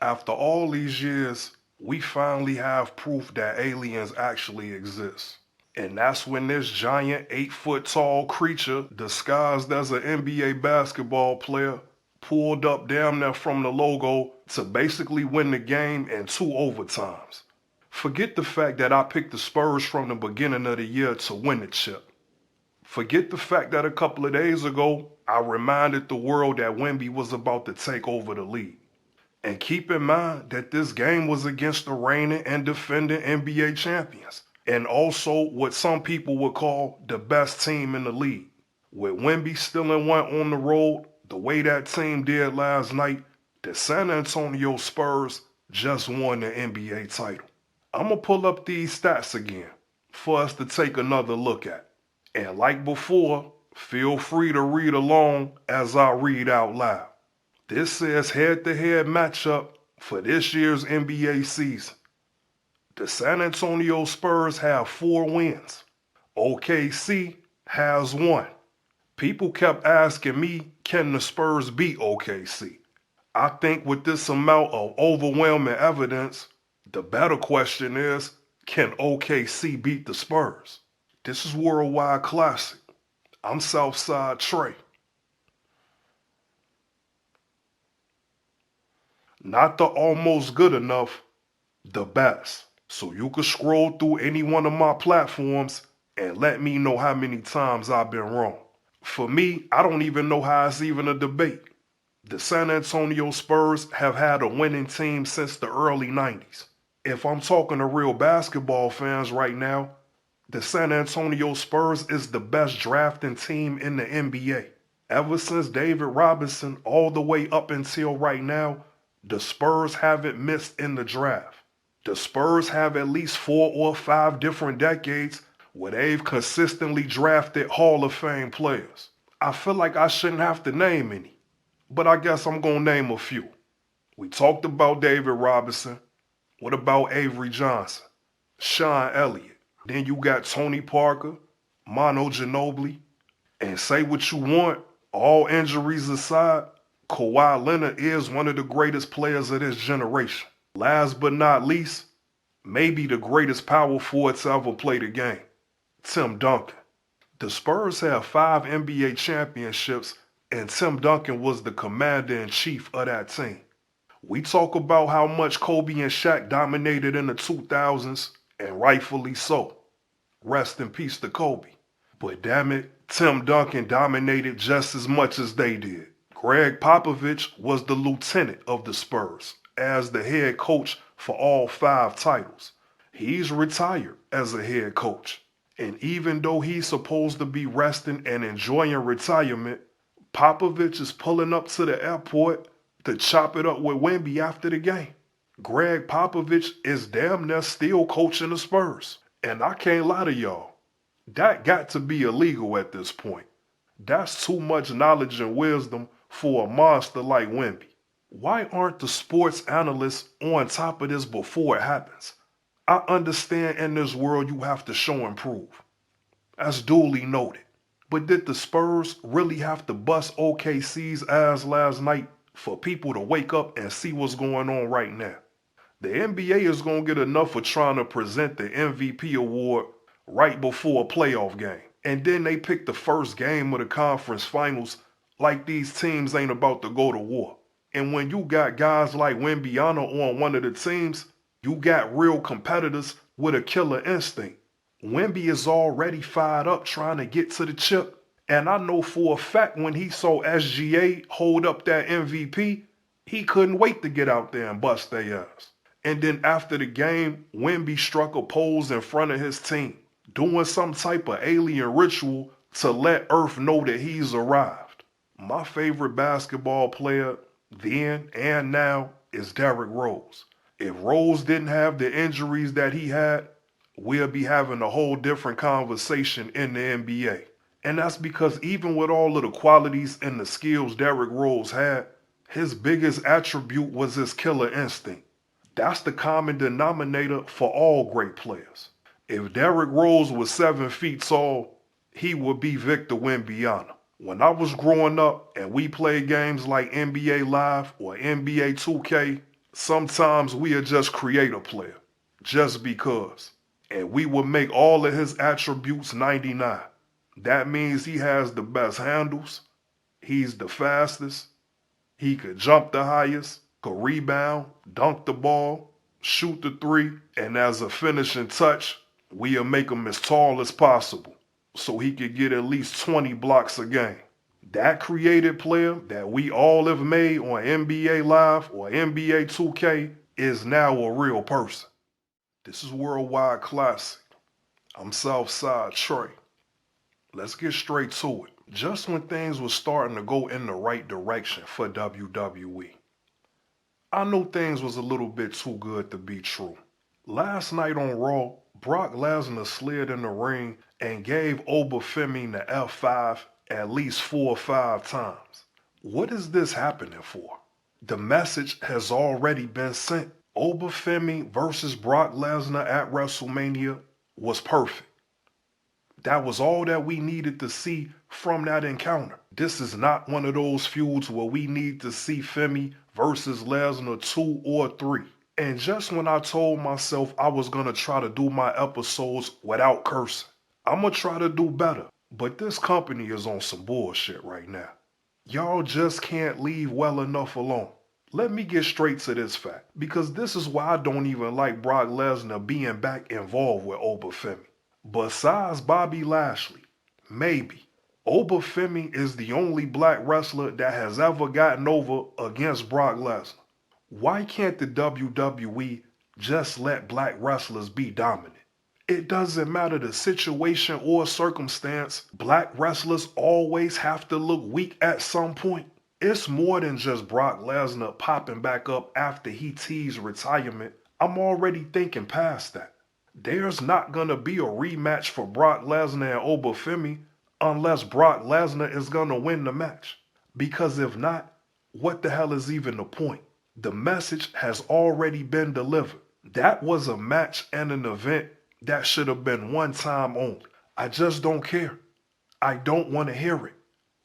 After all these years, we finally have proof that aliens actually exist. And that's when this giant 8 foot tall creature disguised as an NBA basketball player pulled up damn near from the logo to basically win the game in 2 overtimes. Forget the fact that I picked the Spurs from the beginning of the year to win the chip. Forget the fact that a couple of days ago I reminded the world that Wemby was about to take over the league. And keep in mind that this game was against the reigning and defending NBA champions, and also what some people would call the best team in the league. With Wemby still in one on the road, the way that team did last night, the San Antonio Spurs just won the NBA title. I'm going to pull up these stats again for us to take another look at. And like before, feel free to read along as I read out loud. This says head-to-head matchup for this year's NBA season. The San Antonio Spurs have 4 wins. OKC has 1. People kept asking me, can the Spurs beat OKC? I think with this amount of overwhelming evidence, the better question is, can OKC beat the Spurs? This is Worldwide Classic. I'm Southside Trey. Not the almost good enough, the best. So you can scroll through any one of my platforms and let me know how many times I've been wrong. For me, I don't even know how it's even a debate. The San Antonio Spurs have had a winning team since the early 90s. If I'm talking to real basketball fans right now, the San Antonio Spurs is the best drafting team in the NBA. Ever since David Robinson all the way up until right now, the Spurs haven't missed in the draft. The Spurs have at least 4 or 5 different decades where they've consistently drafted Hall of Fame players. I feel like I shouldn't have to name any, but I guess I'm going to name a few. We talked about David Robinson. What about Avery Johnson? Sean Elliott. Then you got Tony Parker, Manu Ginobili. And say what you want, all injuries aside, Kawhi Leonard is one of the greatest players of this generation. Last but not least, maybe the greatest power forward to ever play the game, Tim Duncan. The Spurs have 5 NBA championships, and Tim Duncan was the commander-in-chief of that team. We talk about how much Kobe and Shaq dominated in the 2000s, and rightfully so. Rest in peace to Kobe. But damn it, Tim Duncan dominated just as much as they did. Greg Popovich was the lieutenant of the Spurs as the head coach for all 5 titles. He's retired as a head coach. And even though he's supposed to be resting and enjoying retirement, Popovich is pulling up to the airport to chop it up with Wemby after the game. Greg Popovich is damn near still coaching the Spurs. And I can't lie to y'all, that got to be illegal at this point. That's too much knowledge and wisdom for a monster like Wemby. Why aren't the sports analysts on top of this before it happens? I understand in this world you have to show and prove. That's duly noted. But did the Spurs really have to bust OKC's ass last night for people to wake up and see what's going on right now? The NBA is going to get enough for trying to present the MVP award right before a playoff game. And then they pick the first game of the conference finals like these teams ain't about to go to war. And when you got guys like Wembanyana on one of the teams, you got real competitors with a killer instinct. Wemby is already fired up trying to get to the chip. And I know for a fact when he saw SGA hold up that MVP, he couldn't wait to get out there and bust their ass. And then after the game, Wemby struck a pose in front of his team, doing some type of alien ritual to let Earth know that he's arrived. My favorite basketball player then and now is Derrick Rose. If Rose didn't have the injuries that he had, we'll be having a whole different conversation in the NBA. And that's because even with all of the qualities and the skills Derrick Rose had, his biggest attribute was his killer instinct. That's the common denominator for all great players. If Derrick Rose was 7 feet tall, he would be Victor Wembanyana. When I was growing up and we played games like NBA Live or NBA 2K, Sometimes we'll just create a player, just because. And we will make all of his attributes 99. That means he has the best handles, he's the fastest, he could jump the highest, could rebound, dunk the ball, shoot the three, and as a finishing touch, we'll make him as tall as possible so he could get at least 20 blocks a game. That created player that we all have made on NBA Live or NBA 2K is now a real person. This is Worldwide Classic. I'm Southside Trey. Let's get straight to it. Just when things were starting to go in the right direction for WWE, I knew things was a little bit too good to be true. Last night on Raw, Brock Lesnar slid in the ring and gave Femi the F5 at least 4 or 5 times. What is this happening for? The message has already been sent. Femi versus Brock Lesnar at WrestleMania was perfect. That was all that we needed to see from that encounter. This is not one of those feuds where we need to see Femi versus Lesnar 2 or 3. And just when I told myself I was going to try to do my episodes without cursing, I'm going to try to do better. But this company is on some bullshit right now. Y'all just can't leave well enough alone. Let me get straight to this fact, because this is why I don't even like Brock Lesnar being back involved with Femi. Besides Bobby Lashley, maybe, Femi is the only black wrestler that has ever gotten over against Brock Lesnar. Why can't the WWE just let black wrestlers be dominant? It doesn't matter the situation or circumstance, black wrestlers always have to look weak at some point. It's more than just Brock Lesnar popping back up after he teased retirement. I'm already thinking past that. There's not gonna be a rematch for Brock Lesnar and Femi unless Brock Lesnar is gonna win the match. Because if not, what the hell is even the point? The message has already been delivered. That was a match and an event that should have been one time only. I just don't care. I don't want to hear it.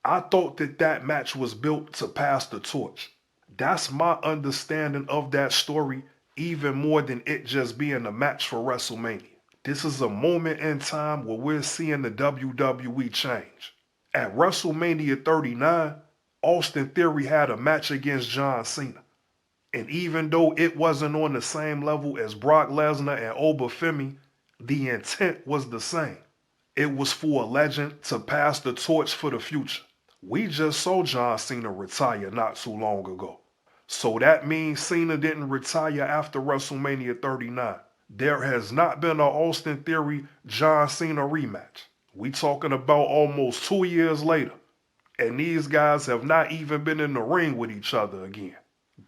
I thought that match was built to pass the torch. That's my understanding of that story, even more than it just being a match for WrestleMania. This is a moment in time where we're seeing the WWE change. At WrestleMania 39, Austin Theory had a match against John Cena. And even though it wasn't on the same level as Brock Lesnar and Femi, the intent was the same. It was for a legend to pass the torch for the future. We just saw John Cena retire not too long ago. So that means Cena didn't retire after WrestleMania 39. There has not been an Austin Theory John Cena rematch. We talking about almost 2 years later. And these guys have not even been in the ring with each other again.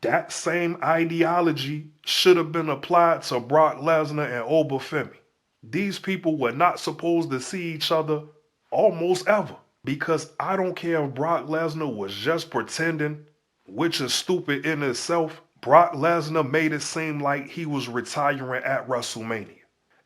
That same ideology should have been applied to Brock Lesnar and Femi. These people were not supposed to see each other almost ever. Because I don't care if Brock Lesnar was just pretending, which is stupid in itself. Brock Lesnar made it seem like he was retiring at WrestleMania.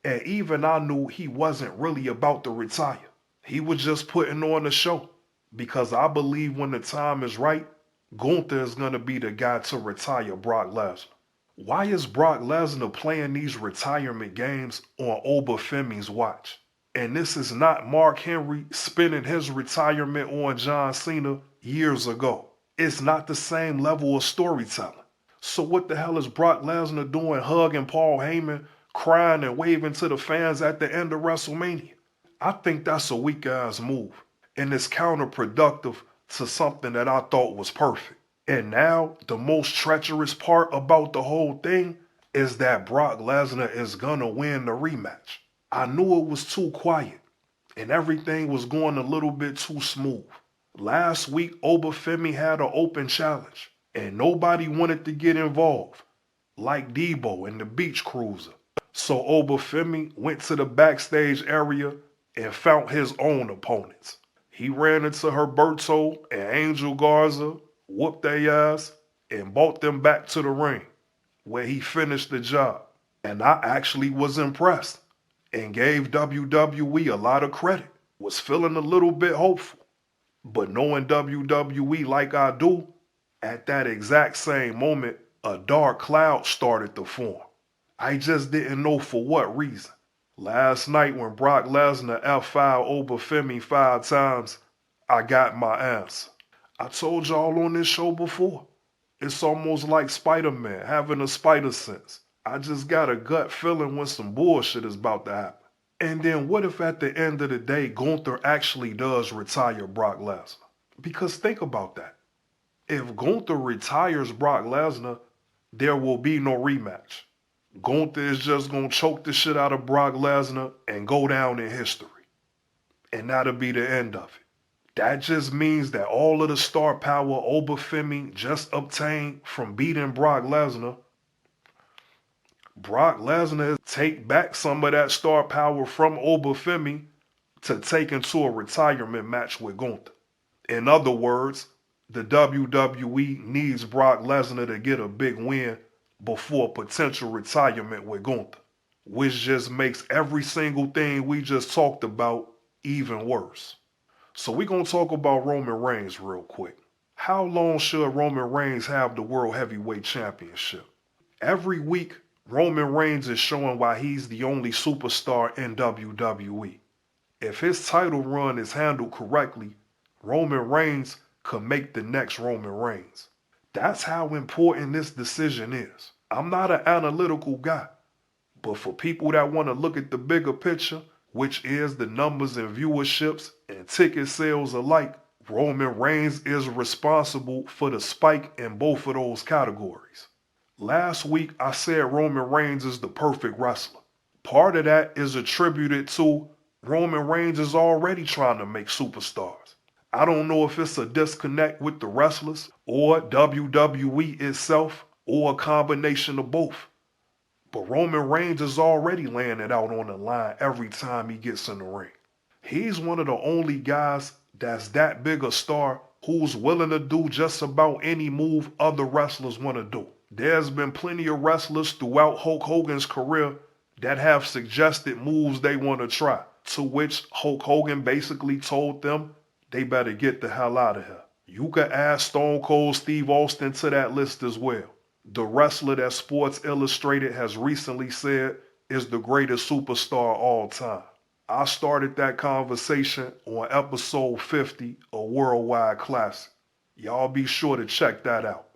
And even I knew he wasn't really about to retire. He was just putting on a show. Because I believe when the time is right, Gunther is going to be the guy to retire Brock Lesnar. Why is Brock Lesnar playing these retirement games on Femi's watch? And this is not Mark Henry spending his retirement on John Cena years ago. It's not the same level of storytelling. So what the hell is Brock Lesnar doing hugging Paul Heyman, crying and waving to the fans at the end of WrestleMania? I think that's a weak ass move. And it's counterproductive to something that I thought was perfect. And now, the most treacherous part about the whole thing is that Brock Lesnar is gonna win the rematch. I knew it was too quiet, and everything was going a little bit too smooth. Last week, Femi had an open challenge, and nobody wanted to get involved, like Debo and the Beach Cruiser. So Femi went to the backstage area and found his own opponents. He ran into Herberto and Angel Garza, whooped their ass, and brought them back to the ring, where he finished the job. And I actually was impressed and gave WWE a lot of credit. Was feeling a little bit hopeful. But knowing WWE like I do, at that exact same moment, a dark cloud started to form. I just didn't know for what reason. Last night when Brock Lesnar F5 over Femi 5 times, I got my answer. I told y'all on this show before. It's almost like Spider-Man having a spider sense. I just got a gut feeling when some bullshit is about to happen. And then what if at the end of the day, Gunther actually does retire Brock Lesnar? Because think about that. If Gunther retires Brock Lesnar, there will be no rematch. Gunther is just going to choke the shit out of Brock Lesnar and go down in history. And that'll be the end of it. That just means that all of the star power Femi just obtained from beating Brock Lesnar take back some of that star power from Femi to take into a retirement match with Gunther. In other words, the WWE needs Brock Lesnar to get a big win before potential retirement with Gunther, which just makes every single thing we just talked about even worse. So we're going to talk about Roman Reigns real quick. How long should Roman Reigns have the World Heavyweight Championship? Every week, Roman Reigns is showing why he's the only superstar in WWE. If his title run is handled correctly, Roman Reigns could make the next Roman Reigns. That's how important this decision is. I'm not an analytical guy, but for people that want to look at the bigger picture, which is the numbers and viewerships and ticket sales alike, Roman Reigns is responsible for the spike in both of those categories. Last week, I said Roman Reigns is the perfect wrestler. Part of that is attributed to Roman Reigns is already trying to make superstars. I don't know if it's a disconnect with the wrestlers or WWE itself or a combination of both. But Roman Reigns is already laying it out on the line every time he gets in the ring. He's one of the only guys that's that big a star who's willing to do just about any move other wrestlers want to do. There's been plenty of wrestlers throughout Hulk Hogan's career that have suggested moves they want to try, to which Hulk Hogan basically told them they better get the hell out of here. You could add Stone Cold Steve Austin to that list as well. The wrestler that Sports Illustrated has recently said is the greatest superstar of all time. I started that conversation on episode 50 of Worldwide Classic. Y'all be sure to check that out.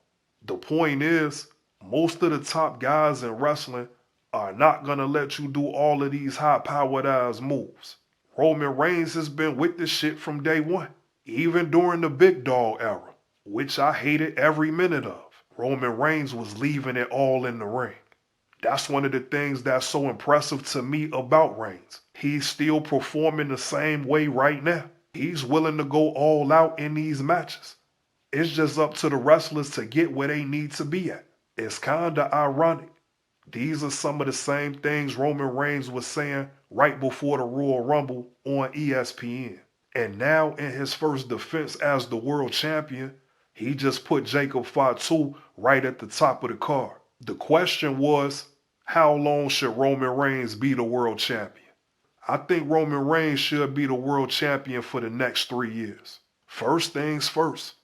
The point is, most of the top guys in wrestling are not going to let you do all of these high-powered ass moves. Roman Reigns has been with this shit from day one, even during the Big Dog era, which I hated every minute of. Roman Reigns was leaving it all in the ring. That's one of the things that's so impressive to me about Reigns. He's still performing the same way right now. He's willing to go all out in these matches. It's just up to the wrestlers to get where they need to be at. It's kinda ironic. These are some of the same things Roman Reigns was saying right before the Royal Rumble on ESPN. And now in his first defense as the world champion, he just put Jacob Fatu right at the top of the card. The question was, how long should Roman Reigns be the world champion? I think Roman Reigns should be the world champion for the next 3 years. First things first.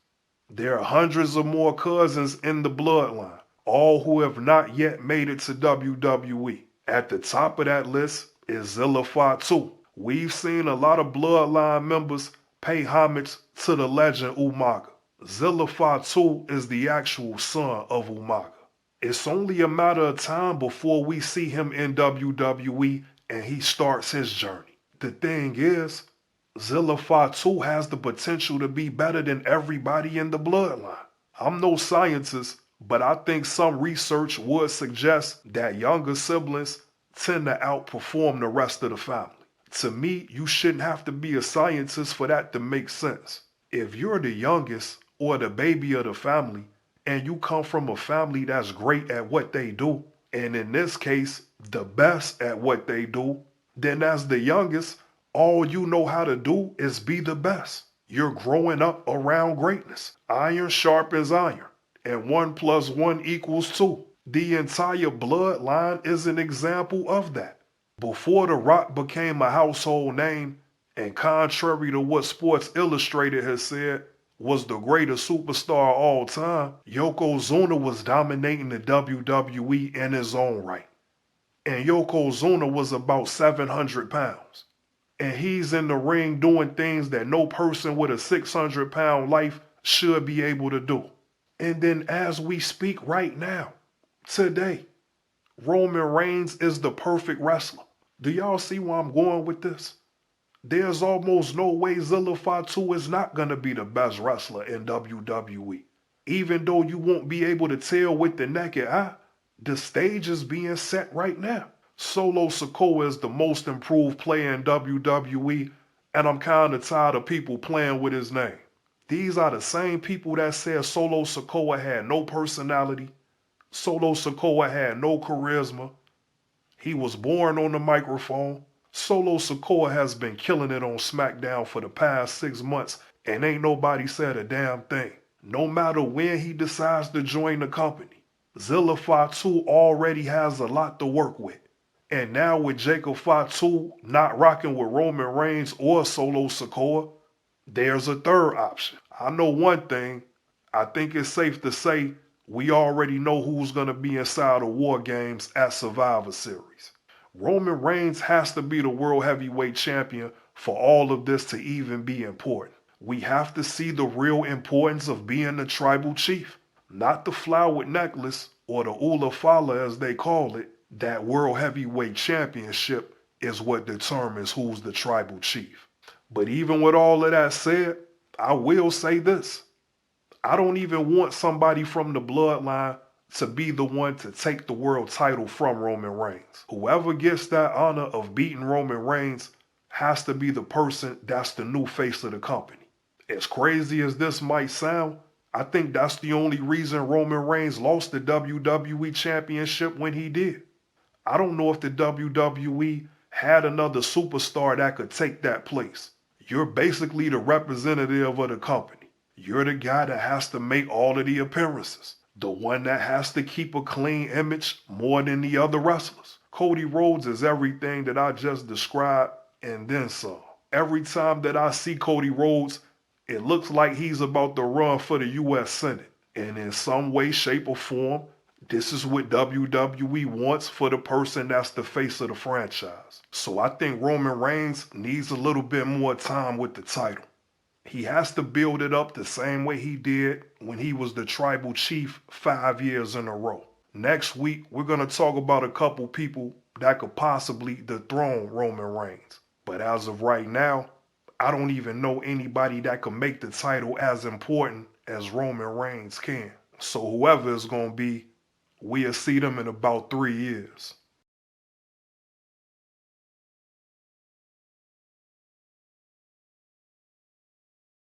There are hundreds of more cousins in the bloodline, all who have not yet made it to WWE. At the top of that list is Zilla Fatu. We've seen a lot of bloodline members pay homage to the legend Umaga. Zilla Fatu is the actual son of Umaga. It's only a matter of time before we see him in WWE and he starts his journey. The thing is, Zilla Fatu has the potential to be better than everybody in the bloodline. I'm no scientist, but I think some research would suggest that younger siblings tend to outperform the rest of the family. To me, you shouldn't have to be a scientist for that to make sense. If you're the youngest or the baby of the family, and you come from a family that's great at what they do, and in this case, the best at what they do, then as the youngest, all you know how to do is be the best. You're growing up around greatness. Iron sharpens iron, and 1 + 1 = 2. The entire bloodline is an example of that. Before The Rock became a household name, and contrary to what Sports Illustrated has said, was the greatest superstar of all time, Yokozuna was dominating the WWE in his own right. And Yokozuna was about 700 pounds. And he's in the ring doing things that no person with a 600-pound life should be able to do. And then as we speak right now, today, Roman Reigns is the perfect wrestler. Do y'all see where I'm going with this? There's almost no way Zilla Fatu is not going to be the best wrestler in WWE. Even though you won't be able to tell with the naked eye, the stage is being set right now. Solo Sikoa is the most improved player in WWE, and I'm kind of tired of people playing with his name. These are the same people that said Solo Sikoa had no personality, Solo Sikoa had no charisma, he was born on the microphone. Solo Sikoa has been killing it on SmackDown for the past 6 months, and ain't nobody said a damn thing. No matter when he decides to join the company, Zilla Fatu already has a lot to work with. And now with Jacob Fatu not rocking with Roman Reigns or Solo Sikoa, there's a third option. I know one thing. I think it's safe to say we already know who's going to be inside the War Games at Survivor Series. Roman Reigns has to be the World Heavyweight Champion for all of this to even be important. We have to see the real importance of being the tribal chief, not the flowered necklace or the Ula Fala as they call it. That World Heavyweight Championship is what determines who's the tribal chief. But even with all of that said, I will say this. I don't even want somebody from the bloodline to be the one to take the world title from Roman Reigns. Whoever gets that honor of beating Roman Reigns has to be the person that's the new face of the company. As crazy as this might sound, I think that's the only reason Roman Reigns lost the WWE Championship when he did. I don't know if the WWE had another superstar that could take that place. You're basically the representative of the company. You're the guy that has to make all of the appearances. The one that has to keep a clean image more than the other wrestlers. Cody Rhodes is everything that I just described and then some. Every time that I see Cody Rhodes, it looks like he's about to run for the U.S. Senate. And in some way, shape, or form, this is what WWE wants for the person that's the face of the franchise. So I think Roman Reigns needs a little bit more time with the title. He has to build it up the same way he did when he was the tribal chief 5 years in a row. Next week, we're going to talk about a couple people that could possibly dethrone Roman Reigns. But as of right now, I don't even know anybody that could make the title as important as Roman Reigns can. So whoever it's going to be, we'll see them in about 3 years.